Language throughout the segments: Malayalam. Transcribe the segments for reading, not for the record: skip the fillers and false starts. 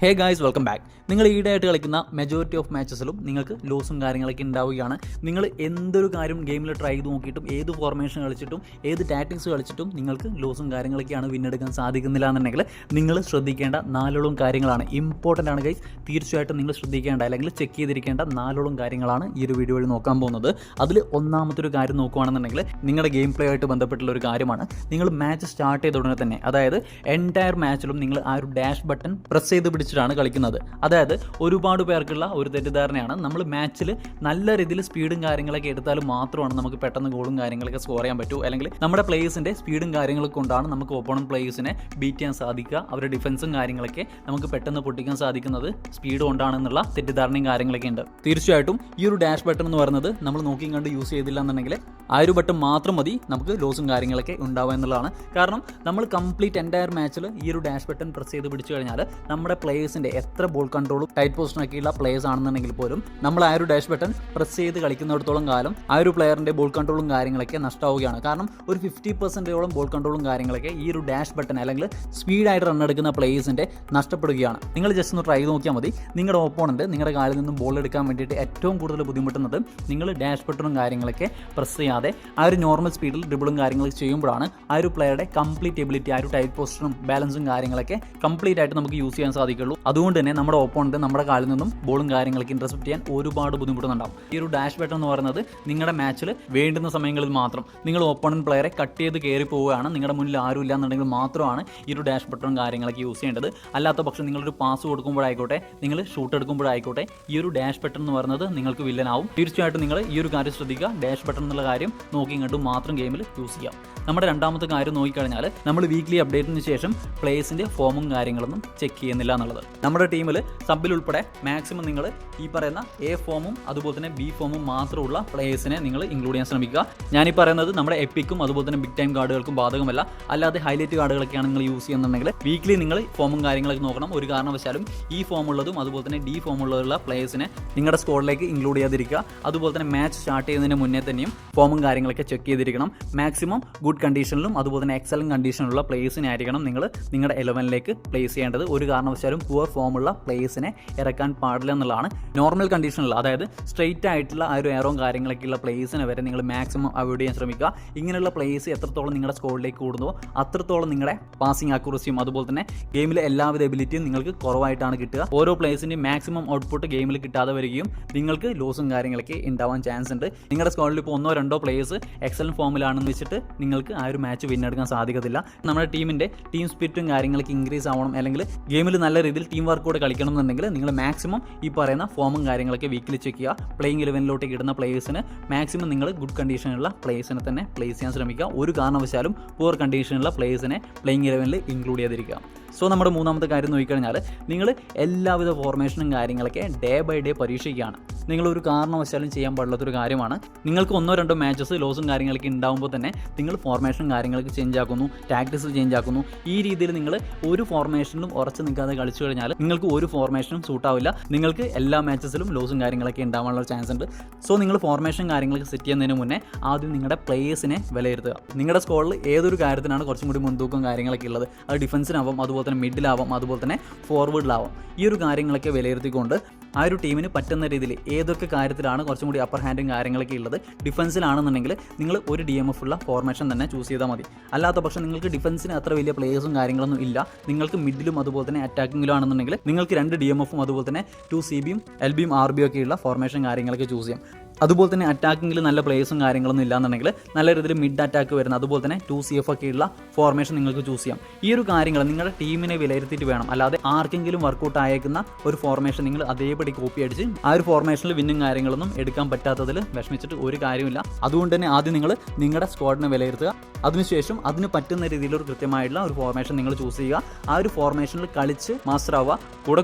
Hey guys, welcome back. നിങ്ങൾ ഈടായിട്ട് കളിക്കുന്ന മെജോറിറ്റി ഓഫ് മാച്ചസിലും നിങ്ങൾക്ക് ലോസും കാര്യങ്ങളൊക്കെ ഉണ്ടാവുകയാണ്. നിങ്ങൾ എന്തൊരു കാര്യം ഗെയിമിൽ ട്രൈ ചെയ്ത് നോക്കിയിട്ടും ഏത് ഫോർമേഷൻ കളിച്ചിട്ടും ഏത് ടാക്ടിക്സ് കളിച്ചിട്ടും നിങ്ങൾക്ക് ലോസും കാര്യങ്ങളൊക്കെയാണ് വിന്നെടുക്കാൻ സാധിക്കുന്നില്ല എന്നുണ്ടെങ്കിൽ നിങ്ങൾ ശ്രദ്ധിക്കേണ്ട നാലോളം കാര്യങ്ങളാണ്. ഇമ്പോർട്ടൻ്റ് ആണ് ഗൈസ്. തീർച്ചയായിട്ടും നിങ്ങൾ ശ്രദ്ധിക്കേണ്ട അല്ലെങ്കിൽ ചെക്ക് ചെയ്തിരിക്കേണ്ട നാലോളം കാര്യങ്ങളാണ് ഈ ഒരു വീഡിയോ വഴി നോക്കാൻ പോകുന്നത്. അതിൽ ഒന്നാമത്തെ ഒരു കാര്യം നോക്കുകയാണെന്നുണ്ടെങ്കിൽ നിങ്ങളുടെ ഗെയിം പ്ലേ ആയിട്ട് ബന്ധപ്പെട്ടുള്ള ഒരു കാര്യമാണ്. നിങ്ങൾ മാച്ച് സ്റ്റാർട്ട് ചെയ്ത ഉടനെ തന്നെ, അതായത് എൻറ്റയർ മാച്ചിലും നിങ്ങൾ ആ ഒരു ഡാഷ് ബട്ടൺ പ്രസ് ചെയ്ത് പിടിച്ചിട്ടാണ് കളിക്കുന്നത്. അതായത് ഒരുപാട് പേർക്കുള്ള ഒരു തെറ്റിദ്ധാരണയാണ്, നമ്മൾ മാച്ചിൽ നല്ല രീതിയിൽ സ്പീഡും കാര്യങ്ങളൊക്കെ എടുത്താലും മാത്രമാണ് നമുക്ക് പെട്ടെന്ന് ഗോളും കാര്യങ്ങളൊക്കെ സ്കോർ ചെയ്യാൻ പറ്റൂ, അല്ലെങ്കിൽ നമ്മുടെ പ്ലേയേഴ്സിൻ്റെ സ്പീഡും കാര്യങ്ങളൊക്കെ കൊണ്ടാണ് നമുക്ക് ഓപ്പോണന്റ് പ്ലേയേഴ്സിനെ ബീറ്റ് ചെയ്യാൻ സാധിക്കുക, അവരുടെ ഡിഫൻസും കാര്യങ്ങളൊക്കെ നമുക്ക് പെട്ടെന്ന് പൊട്ടിക്കാൻ സാധിക്കുന്നത് സ്പീഡ് കൊണ്ടാണെന്നുള്ള തെറ്റിദ്ധാരണയും കാര്യങ്ങളൊക്കെ ഉണ്ട്. തീർച്ചയായിട്ടും ഈ ഒരു ഡാഷ് ബട്ടൺ എന്ന് പറയുന്നത് നമ്മൾ നോക്കിയും കണ്ട് യൂസ് ചെയ്തില്ല എന്നുണ്ടെങ്കിൽ ആ ഒരു ബട്ടൺ മാത്രം മതി നമുക്ക് ലോസും കാര്യങ്ങളൊക്കെ ഉണ്ടാവുക എന്നുള്ളതാണ്. കാരണം നമ്മൾ കംപ്ലീറ്റ് എൻറ്റയർ മാച്ചിൽ ഈ ഒരു ഡാഷ് ബട്ടൺ പ്രസ് ചെയ്ത് പിടിച്ചു കഴിഞ്ഞാൽ നമ്മുടെ പ്ലേയേഴ്സിൻ്റെ എത്ര ബോൾ കൺട്രോളും ടൈറ്റ് പൊസിഷനൊക്കെയുള്ള പ്ലേയേഴ്സ് ആണെന്നുണ്ടെങ്കിൽ പോലും നമ്മൾ ആ ഒരു ഡാഷ് ബട്ടൺ പ്രസ് ചെയ്ത് കളിക്കുന്നിടത്തോളം കാലം ആ ഒരു പ്ലെയറിൻ്റെ ബോൾ കൺട്രോളും കാര്യങ്ങളൊക്കെ നഷ്ടമാവുകയാണ്. കാരണം ഒരു 50% ബോൾ കൺട്രോളും കാര്യങ്ങളൊക്കെ ഈ ഒരു ഡാഷ് ബട്ടൺ അല്ലെങ്കിൽ സ്പീഡായിട്ട് റൺ എടുക്കുന്ന പ്ലേയേഴ്സിൻ്റെ നഷ്ടപ്പെടുകയാണ്. നിങ്ങൾ ജസ്റ്റ് ഒന്ന് ട്രൈ നോക്കിയാൽ മതി. നിങ്ങളുടെ ഓപ്പോണൻറ്റ് നിങ്ങളുടെ കാലിൽ നിന്നും ബോൾ എടുക്കാൻ വേണ്ടിയിട്ട് ഏറ്റവും കൂടുതൽ ബുദ്ധിമുട്ടുന്നത് നിങ്ങൾ ഡാഷ് ബട്ടണും കാര്യങ്ങളൊക്കെ പ്രസ് ചെയ്യാതെ ആ ഒരു നോർമൽ സ്പീഡിൽ ഡ്രിബിളും കാര്യങ്ങളൊക്കെ ചെയ്യുമ്പോഴാണ് ആ ഒരു പ്ലെയറുടെ കംപ്ലീറ്റ് എബിലിറ്റി, ആ ഒരു ടൈറ്റ് പൊസിഷനും ബാലൻസും കാര്യങ്ങളൊക്കെ കംപ്ലീറ്റ് ആയിട്ട് നമുക്ക് യൂസ് ചെയ്യാൻ സാധിക്കുള്ളൂ. അതുകൊണ്ട് തന്നെ നമ്മുടെ ഓപ്പോണൻറ്റ് നമ്മുടെ കാലിൽ നിന്നും ബോളും കാര്യങ്ങളൊക്കെ ഇന്റർസെപ്റ്റ് ചെയ്യാൻ ഒരുപാട് ബുദ്ധിമുട്ടുന്നുണ്ടാവും. ഈ ഒരു ഡാഷ് ബട്ടൺ എന്ന് പറയുന്നത് നിങ്ങളുടെ മാച്ചിൽ വേണ്ടുന്ന സമയങ്ങളിൽ മാത്രം നിങ്ങൾ ഓപ്പോണന്റ് പ്ലെയറെ കട്ട് ചെയ്ത് കയറി പോവുകയാണ്, നിങ്ങളുടെ മുന്നിൽ ആരും ഇല്ല എന്നുണ്ടെങ്കിൽ മാത്രമാണ് ഈ ഒരു ഡാഷ് ബട്ടണും കാര്യങ്ങളൊക്കെ യൂസ് ചെയ്യേണ്ടത്. അല്ലാത്ത പക്ഷം നിങ്ങളൊരു പാസ് കൊടുക്കുമ്പോഴായിക്കോട്ടെ, നിങ്ങൾ ഷൂട്ട് എടുക്കുമ്പോഴായിക്കോട്ടെ, ഈ ഒരു ഡാഷ് ബട്ടൺ എന്ന് പറയുന്നത് നിങ്ങൾക്ക് വില്ലനാവും. തീർച്ചയായിട്ടും നിങ്ങൾ ഈ ഒരു കാര്യം ശ്രദ്ധിക്കുക. ഡാഷ് ബട്ടൺ എന്നുള്ള കാര്യം നോക്കി കണ്ടും മാത്രം ഗെയിമിൽ യൂസ് ചെയ്യാം. നമ്മുടെ രണ്ടാമത്തെ കാര്യം നോക്കിക്കഴിഞ്ഞാൽ നമ്മൾ വീക്ക്ലി അപ്ഡേറ്റിന് ശേഷം പ്ലേയേഴ്സിൻ്റെ ഫോമും കാര്യങ്ങളൊന്നും ചെക്ക് ചെയ്യുന്നില്ല എന്നുള്ളത്. നമ്മുടെ ടീമിൽ സബിൽ ഉൾപ്പെടെ മാക്സിമം നിങ്ങൾ ഈ പറയുന്ന എ ഫോമും അതുപോലെ തന്നെ ബി ഫോമും മാത്രമുള്ള പ്ലേയേഴ്സിനെ നിങ്ങൾ ഇൻക്ലൂഡ് ചെയ്യാൻ ശ്രമിക്കുക. ഞാനീ പറയുന്നത് നമ്മുടെ എപ്പിക്കും അതുപോലെ തന്നെ ബിഗ് ടൈം കാർഡുകൾക്കും ബാധകമല്ല. അല്ലാതെ ഹൈലൈറ്റ് കാർഡുകളൊക്കെയാണ് നിങ്ങൾ യൂസ് ചെയ്യുന്നുണ്ടെങ്കിൽ വീക്ക്ലി നിങ്ങൾ ഫോമും കാര്യങ്ങളൊക്കെ നോക്കണം. ഒരു കാരണവശാലും ഈ ഫോമുള്ളതും അതുപോലെ തന്നെ ഡി ഫോമുള്ള പ്ലേയേഴ്സിനെ നിങ്ങളുടെ സ്ക്വാഡിലേക്ക് ഇൻക്ലൂഡ് ചെയ്യാതിരിക്കുക. അതുപോലെ തന്നെ മാച്ച് സ്റ്റാർട്ട് ചെയ്യുന്നതിന് മുന്നേ തന്നെയും ഫോമും കാര്യങ്ങളൊക്കെ ചെക്ക് ചെയ്തിരിക്കണം. മാക്സിമം ഗുഡ് കണ്ടീഷനിലും അതുപോലെ തന്നെ എക്സലന്റ് കണ്ടീഷനിലുള്ള പ്ലേയേഴ്സിനെ ആയിരിക്കണം നിങ്ങൾ നിങ്ങളുടെ 11ലേക്ക് പ്ലേസ് ചെയ്യേണ്ടത്. ഒരു കാരണവശാലും പുവർ ഫോമുള്ള പ്ലേയേഴ്സിനെ ഇറക്കാൻ പാടില്ല എന്നുള്ളതാണ്. നോർമൽ കണ്ടീഷനിൽ, അതായത് സ്ട്രെയിറ്റ് ആയിട്ടുള്ള ആ ഒരു എയറോം കാര്യങ്ങളൊക്കെയുള്ള പ്ലേയേഴ്സിനെ വരെ നിങ്ങൾ മാക്സിമം അവോയ്ഡ് ചെയ്യാൻ ശ്രമിക്കുക. ഇങ്ങനെയുള്ള പ്ലേയേഴ്സ് എത്രത്തോളം നിങ്ങളുടെ സ്കോഡിലേക്ക് കൂടുന്നോ അത്രത്തോളം നിങ്ങളുടെ പാസിംഗ് ആക്യുറസിയും അതുപോലെ തന്നെ ഗെയിമിലെ എല്ലാവിധ എബിലിറ്റിയും നിങ്ങൾക്ക് കുറവായിട്ടാണ് കിട്ടുക. ഓരോ പ്ലേയേഴ്സിൻ്റെയും മാക്സിമം ഔട്ട്പുട്ട് ഗെയിമിൽ കിട്ടാതെ വരികയും നിങ്ങൾക്ക് ലോസും കാര്യങ്ങളൊക്കെ ഉണ്ടാവാൻ ചാൻസ് ഉണ്ട്. നിങ്ങളുടെ സ്കോഡിൽ ഇപ്പോൾ 1-2 പ്ലേയേഴ്സ് എക്സലന്റ് ഫോമിലാണെന്ന് വെച്ചിട്ട് നിങ്ങൾക്ക് ആ ഒരു മാച്ച് വിന്നെടുക്കാൻ സാധിക്കത്തില്ല. നമ്മുടെ ടീമിൻ്റെ ടീം സ്പിരിറ്റും കാര്യങ്ങളൊക്കെ ഇൻക്രീസ് ആവണം, അല്ലെങ്കിൽ ഗെയിമിൽ നല്ല രീതിയിൽ ടീം വർക്കോടെ കളിക്കണം എന്നുണ്ടെങ്കിൽ നിങ്ങൾ മാക്സിമം ഈ പറയുന്ന ഫോമും കാര്യങ്ങളൊക്കെ വീക്കിലി ചെക്ക് ചെയ്യുക. പ്ലേയിങ് 11 ഇടുന്ന പ്ലേയേഴ്സിന് മാക്സിമം നിങ്ങൾ ഗുഡ് കണ്ടീഷനുള്ള പ്ലേയേഴ്സിനെ തന്നെ പ്ലേസ് ചെയ്യാൻ ശ്രമിക്കുക. ഒരു കാരണവശാലും പുവർ കണ്ടീഷനുള്ള പ്ലേയേഴ്സിനെ പ്ലേയിങ് 11 ഇൻക്ലൂഡ് ചെയ്തിരിക്കുക. സോ നമ്മുടെ മൂന്നാമത്തെ കാര്യം നോക്കിക്കഴിഞ്ഞാൽ നിങ്ങൾ എല്ലാവിധ ഫോർമേഷനും കാര്യങ്ങളൊക്കെ ഡേ ബൈ ഡേ പരീക്ഷിക്കുകയാണ്. നിങ്ങളൊരു കാരണവശാലും ചെയ്യാൻ പാടില്ലാത്തൊരു കാര്യമാണ്. നിങ്ങൾക്ക് 1-2 മാച്ചസ് ലോസും കാര്യങ്ങളൊക്കെ ഉണ്ടാകുമ്പോൾ തന്നെ നിങ്ങൾ ഫോർമേഷനും കാര്യങ്ങളൊക്കെ ചേഞ്ച് ആക്കുന്നു, ടാക്ടിക്സ് ചേഞ്ച് ആക്കുന്നു. ഈ രീതിയിൽ നിങ്ങൾ ഒരു ഫോർമേഷനിലും ഉറച്ചു നിൽക്കാതെ കളിച്ചു കഴിഞ്ഞാൽ നിങ്ങൾക്ക് ഒരു ഫോർമേഷനും സൂട്ടാവില്ല. നിങ്ങൾക്ക് എല്ലാ മാച്ചസിലും ലോസും കാര്യങ്ങളൊക്കെ ഉണ്ടാവാനുള്ള ചാൻസ് ഉണ്ട്. സോ നിങ്ങൾ ഫോർമേഷൻ കാര്യങ്ങളൊക്കെ സെറ്റ് ചെയ്യുന്നതിന് മുന്നേ ആദ്യം നിങ്ങളുടെ പ്ലേയേഴ്സിനെ വിലയിരുത്തുക. നിങ്ങളുടെ സ്കോഡിൽ ഏതൊരു കാര്യത്തിനാണ് കുറച്ചും കൂടി മുൻതൂക്കം കാര്യങ്ങളൊക്കെ ഉള്ളത്, അത് ഡിഫൻസിനാവും, അതുപോലെ തന്നെ മിഡിലാവും, അതുപോലെ തന്നെ ഫോർവേഡിലാവും. ഈ ഒരു കാര്യങ്ങളൊക്കെ വിലയിരുത്തിക്കൊണ്ട് ആ ഒരു ടീമിന് പറ്റുന്ന രീതിയിൽ ഏതൊക്കെ കാര്യത്തിലാണ് കുറച്ചും കൂടി അപ്പർ ഹാൻഡും കാര്യങ്ങളൊക്കെ ഉള്ളത്, ഡിഫൻസിലാണെന്നുണ്ടെങ്കിൽ നിങ്ങൾ ഒരു DMF ഉള്ള ഫോർമേഷൻ തന്നെ ചൂസ് ചെയ്താൽ മതി. അല്ലാത്ത പക്ഷം നിങ്ങൾക്ക് ഡിഫൻസിന് അത്ര വലിയ പ്ലേയേഴ്സും കാര്യങ്ങളൊന്നും ഇല്ല, നിങ്ങൾക്ക് മിഡിലും അതുപോലെ തന്നെ അറ്റാക്കിങ്ങിലും ആണെന്നുണ്ടെങ്കിൽ നിങ്ങൾക്ക് 2 DMFും അതുപോലെ തന്നെ 2 CBയും LBയും RBയും ഒക്കെ ഉള്ള ഫോർമേഷൻ കാര്യങ്ങളൊക്കെ ചൂസ് ചെയ്യാം. അതുപോലെ തന്നെ അറ്റാക്കിങ്ങിൽ നല്ല പ്ലേയേഴ്സും കാര്യങ്ങളൊന്നും ഇല്ലാന്നുണ്ടെങ്കിൽ നല്ല രീതിയിൽ മിഡ് അറ്റാക്ക് വരുന്ന അതുപോലെ തന്നെ 2 CF ഒക്കെ ഉള്ള ഫോർമേഷൻ നിങ്ങൾക്ക് ചൂസ് ചെയ്യാം. ഈ ഒരു കാര്യങ്ങൾ നിങ്ങളുടെ ടീമിനെ വിലയിരുത്തിയിട്ട് വേണം. അല്ലാതെ ആർക്കെങ്കിലും വർക്കൗട്ട് ആയേക്കുന്ന ഒരു ഫോർമേഷൻ നിങ്ങൾ അതേപടി കോപ്പി അടിച്ച് ആ ഒരു ഫോർമേഷനിൽ വിന്നും കാര്യങ്ങളൊന്നും എടുക്കാൻ പറ്റാത്തതിൽ വിഷമിച്ചിട്ട് ഒരു കാര്യമില്ല. അതുകൊണ്ട് തന്നെ ആദ്യം നിങ്ങൾ നിങ്ങളുടെ സ്ക്വാഡിനെ വിലയിരുത്തുക. അതിനുശേഷം അതിന് പറ്റുന്ന രീതിയിലൊരു കൃത്യമായിട്ടുള്ള ഒരു ഫോർമേഷൻ നിങ്ങൾ ചൂസ് ചെയ്യുക. ആ ഒരു ഫോർമേഷനിൽ കളിച്ച് മാസ്റ്റർ ആവുക.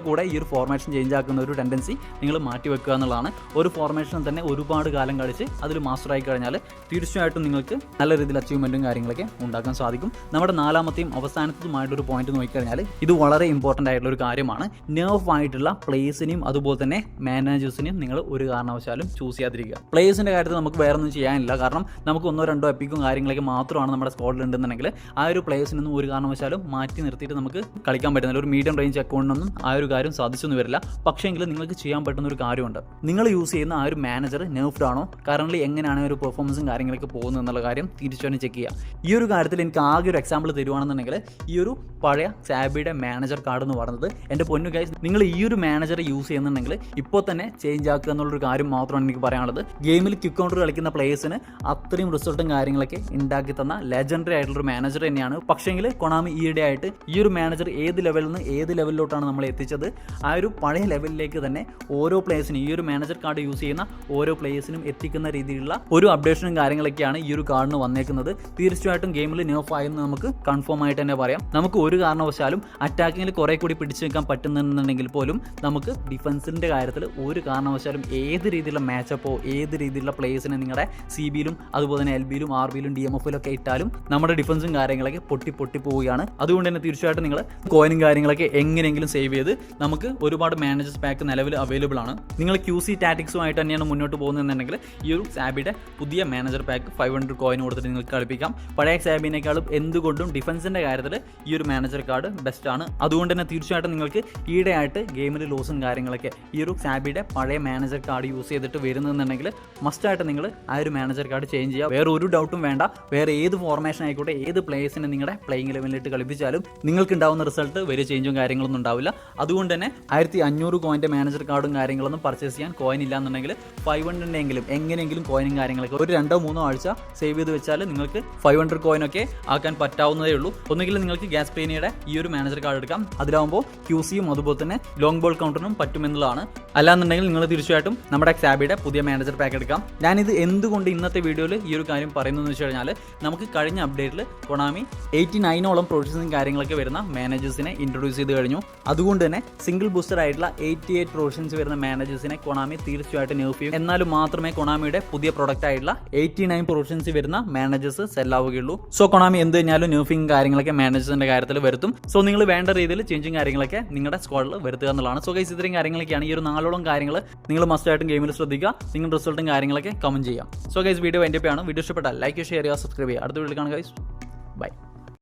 കൂടെ ഈ ഒരു ഫോർമേഷൻ ചേഞ്ച് ആക്കുന്ന ഒരു ടെൻഡൻസി നിങ്ങൾ മാറ്റി വെക്കുക എന്നുള്ളതാണ്. ഒരു ഫോർമേഷൻ തന്നെ ഒരു ഒരുപാട് കാലം കളിച്ച് അതിൽ മാസ്റ്ററായി കഴിഞ്ഞാൽ തീർച്ചയായിട്ടും നിങ്ങൾക്ക് നല്ല രീതിയിൽ അച്ചീവ്മെൻറ്റും കാര്യങ്ങളൊക്കെ ഉണ്ടാക്കാൻ സാധിക്കും. നമ്മുടെ നാലാമത്തെയും അവസാനത്തേതുമായിട്ടൊരു പോയിന്റ് നോക്കിക്കഴിഞ്ഞാൽ ഇത് വളരെ ഇമ്പോർട്ടൻ്റ് ആയിട്ടുള്ള ഒരു കാര്യമാണ്. നെർഫ് ആയിട്ടുള്ള പ്ലേയേഴ്സിനെയും അതുപോലെ തന്നെ മാനേജേഴ്സിനെയും നിങ്ങൾ ഒരു കാരണവശാലും ചൂസ് ചെയ്യാതിരിക്കുക. പ്ലേയേഴ്സിൻ്റെ കാര്യത്തിൽ നമുക്ക് വേറെ ഒന്നും ചെയ്യാനില്ല. കാരണം നമുക്ക് 1-2 എപ്പിക്കും കാര്യങ്ങളൊക്കെ മാത്രമാണ് നമ്മുടെ സ്ക്വാഡിൽ ഉണ്ടെന്നുണ്ടെങ്കിൽ ആ ഒരു പ്ലേയേഴ്സിനൊന്നും ഒരു കാരണവശാലും മാറ്റി നിർത്തിയിട്ട് നമുക്ക് കളിക്കാൻ പറ്റുന്നില്ല. ഒരു മീഡിയം റേഞ്ച് അക്കൗണ്ടിനൊന്നും ആ ഒരു കാര്യം സാധിച്ചൊന്നും വരില്ല. പക്ഷേങ്കിൽ നിങ്ങൾക്ക് ചെയ്യാൻ പറ്റുന്ന ഒരു കാര്യമുണ്ട്. നിങ്ങൾ യൂസ് ചെയ്യുന്ന ആ ഒരു മാനേജർ നെർഫ്ഡ് ആണോ, കറന്റ് എങ്ങനെയാണ് ഒരു പെർഫോമൻസും കാര്യങ്ങളൊക്കെ പോകുന്നത് എന്നുള്ള കാര്യം തീർച്ചയായും ചെക്ക് ചെയ്യുക. ഈ ഒരു കാര്യത്തിൽ എനിക്ക് ആകെ ഒരു എക്സാമ്പിൾ തരുവാണെന്നുണ്ടെങ്കിൽ ഈ ഒരു പഴയ സാബിയുടെ മാനേജർ കാർഡ് എന്ന് പറയുന്നത്, എൻ്റെ പൊന്നു ഗൈസ്, നിങ്ങൾ ഈ ഒരു മാനേജർ യൂസ് ചെയ്യുന്നുണ്ടെങ്കിൽ ഇപ്പോൾ തന്നെ ചേഞ്ച് ആക്കുക എന്നുള്ളൊരു കാര്യം മാത്രമാണ് എനിക്ക് പറയാനുള്ളത്. ഗെയിമിൽ ക്വിക്ക് കൗണ്ടർ കളിക്കുന്ന പ്ലേയേഴ്സിന് അത്രയും റിസൾട്ടും കാര്യങ്ങളൊക്കെ ഉണ്ടാക്കി തന്ന ലെജൻഡറി ആയിട്ടുള്ളൊരു മാനേജർ തന്നെയാണ്. പക്ഷേങ്കിൽ കൊണാമി ഈയിടെ ആയിട്ട് ഈ ഒരു മാനേജർ ഏത് ലെവലിൽ നിന്ന് ഏത് ലെവലിലോട്ടാണ് നമ്മൾ എത്തിച്ചത്, ആ ഒരു പഴയ ലെവലിലേക്ക് തന്നെ ഓരോ പ്ലേയേഴ്സിനും ഈ ഒരു മാനേജർ കാർഡ് യൂസ് ചെയ്യുന്ന ഓരോ പ്ലേയേഴ്സിനും എത്തിക്കുന്ന രീതിയിലുള്ള ഒരു അപ്ഡേഷനും കാര്യങ്ങളൊക്കെയാണ് ഈ ഒരു കാർഡിന് വന്നേക്കുന്നത്. തീർച്ചയായിട്ടും ഗെയിമിൽ നെർഫ് ആയെന്ന് നമുക്ക് കൺഫേം ആയിട്ട് തന്നെ പറയാം. നമുക്ക് ഒരു കാരണവശാലും അറ്റാക്കിങ്ങിൽ കുറെ കൂടി പിടിച്ചു നിൽക്കാൻ പറ്റുന്നുണ്ടെങ്കിൽ പോലും നമുക്ക് ഡിഫൻസിൻ്റെ കാര്യത്തിൽ ഒരു കാരണവശാലും ഏത് രീതിയിലുള്ള മാച്ചപ്പോ ഏത് രീതിയിലുള്ള പ്ലേയേഴ്സിനെ നിങ്ങളുടെ CBയിലും അതുപോലെ തന്നെ LBയിലും RBയിലും DMFയിലും ഒക്കെ ഇട്ടാലും നമ്മുടെ ഡിഫൻസും കാര്യങ്ങളൊക്കെ പൊട്ടി പോവുകയാണ്. അതുകൊണ്ട് തന്നെ തീർച്ചയായിട്ടും നിങ്ങൾ കോയിനും കാര്യങ്ങളൊക്കെ എങ്ങനെയെങ്കിലും സേവ് ചെയ്ത് നമുക്ക് ഒരുപാട് മാനേജേഴ്സ് പാക്ക് നിലവിൽ അവൈലബിൾ ആണ്. നിങ്ങൾ QC ടാറ്റിക്സുമായിട്ട് തന്നെയാണ് മുന്നോട്ട് പോകുന്നതെന്നുണ്ടെങ്കിൽ ഈ ഒരു സാബിയുടെ പുതിയ മാനേജർ പാക്ക് 500 കോയിൻ കൊടുത്തിട്ട് നിങ്ങൾക്ക് കളിപ്പിക്കാം. പഴയ സാബിനേക്കാളും എന്തുകൊണ്ടും ഡിഫൻസിൻ്റെ കാര്യത്തിൽ ഈ ഒരു മാനേജർ കാർഡ് ബെസ്റ്റ് ആണ്. അതുകൊണ്ട് തന്നെ തീർച്ചയായിട്ടും നിങ്ങൾക്ക് ഈയിടെയായിട്ട് ഗെയിമിൽ ലോസും കാര്യങ്ങളൊക്കെ ഈ ഒരു സാബിയുടെ പഴയ മാനേജർ കാർഡ് യൂസ് ചെയ്തിട്ട് വരുന്നുണ്ടെങ്കിൽ മസ്റ്റായിട്ട് നിങ്ങൾ ആ ഒരു മാനേജർ കാർഡ് ചേഞ്ച് ചെയ്യുക. വേറെ ഒരു ഡൗട്ടും വേണ്ട. വേറെ ഏത് ഫോർമേഷൻ ആയിക്കോട്ടെ, ഏത് പ്ലേയേഴ്സിനെ നിങ്ങളുടെ പ്ലേയിങ് ലെവലിലിട്ട് കളിപ്പിച്ചാലും നിങ്ങൾക്ക് ഉണ്ടാവുന്ന റിസൾട്ട് വലിയ ചേഞ്ചും കാര്യങ്ങളൊന്നും ഉണ്ടാവില്ല. അതുകൊണ്ട് തന്നെ 1500 കോയിൻ്റെ മാനേജർ കാർഡും കാര്യങ്ങളൊന്നും പർച്ചേസ് ചെയ്യാൻ കോയിൻ ഇല്ലാന്നുണ്ടെങ്കിൽ 500 എങ്കിലും എങ്ങനെയെങ്കിലും കോയിനും കാര്യങ്ങളൊക്കെ ഒരു 2-3 ആഴ്ച സേവ് ചെയ്ത് വെച്ചാൽ നിങ്ങൾക്ക് 500 കോയിനൊക്കെ ആക്കാൻ പറ്റാവുന്നതേ ഉള്ളൂ. ഒന്നുകിൽ നിങ്ങൾക്ക് ഗ്യാസ് പേനിയുടെ ഈ ഒരു മാനേജർ കാർഡ് എടുക്കാം. അതിലാവുമ്പോൾ QCയും അതുപോലെ തന്നെ ലോങ് ബോൾ കൗണ്ടറിനും പറ്റുമെന്നുള്ളതാണ്. അല്ലാന്നുണ്ടെങ്കിൽ നിങ്ങൾ തീർച്ചയായിട്ടും നമ്മുടെ സാബിയുടെ പുതിയ മാനേജർ പാക്ക് എടുക്കാം. ഞാനിത് എന്തുകൊണ്ട് ഇന്നത്തെ വീഡിയോയിൽ ഈ ഒരു കാര്യം പറയുന്നതെന്ന് വെച്ച് കഴിഞ്ഞാൽ നമുക്ക് കഴിഞ്ഞ അപ്ഡേറ്റിൽ കൊണാമി 89ഓളം പ്രൊഡക്ഷൻസും കാര്യങ്ങളൊക്കെ വരുന്ന മാനേജേഴ്സിനെ ഇൻട്രൊഡ്യൂസ് ചെയ്ത് കഴിഞ്ഞു. അതുകൊണ്ട് തന്നെ സിംഗിൾ ബൂസ്റ്റർ ആയിട്ടുള്ള 88 പ്രൊഡക്ഷൻസ് വരുന്ന മാനേജേഴ്സിനെ കൊണാമി തീർച്ചയായിട്ടും നെർഫ് ചെയ്യും. എന്നാലും മാത്രമേ കൊണാമിയുടെ പുതിയ പ്രൊഡക്റ്റ് ആയിട്ടുള്ള 89 പ്രൊഡക്ഷൻസ് വരുന്ന മാനേജേഴ്സ് സെല്ലാവുകയുള്ളൂ. സോ കൊണാമി എന്ത് കഴിഞ്ഞാലും നെർഫിംഗ് കാര്യങ്ങളൊക്കെ മാനേജേഴ്സിന്റെ കാര്യത്തിൽ വരുത്തും. സോ നിങ്ങൾ വേണ്ട രീതിയിൽ ചേഞ്ചും കാര്യങ്ങളൊക്കെ നിങ്ങളുടെ സ്ക്വാഡിൽ വരുത്തുക എന്നുള്ളതാണ്. സോ ഗൈസ്, ഇത്രയും കാര്യങ്ങളൊക്കെയാണ്. ഈ ഒരു 4ഓളം കാര്യങ്ങൾ നിങ്ങൾ മസ്റ്റായിട്ടും ഗെയിമിൽ ശ്രദ്ധിക്കുക. നിങ്ങളുടെ റിസൾട്ടും കാര്യങ്ങളൊക്കെ കമന്റ് ചെയ്യാം. സോ ഗൈസ്, വീഡിയോ എൻ്റെ ആണ്. വീഡിയോ ഇഷ്ടപ്പെട്ടാൽ ലൈക്ക്, ഷെയർ ചെയ്യുക, സബ്സ്ക്രൈബ് ചെയ്യുക. അടുത്ത വീഡിയോയിൽ കാണുക ഗൈസ്. ബൈ.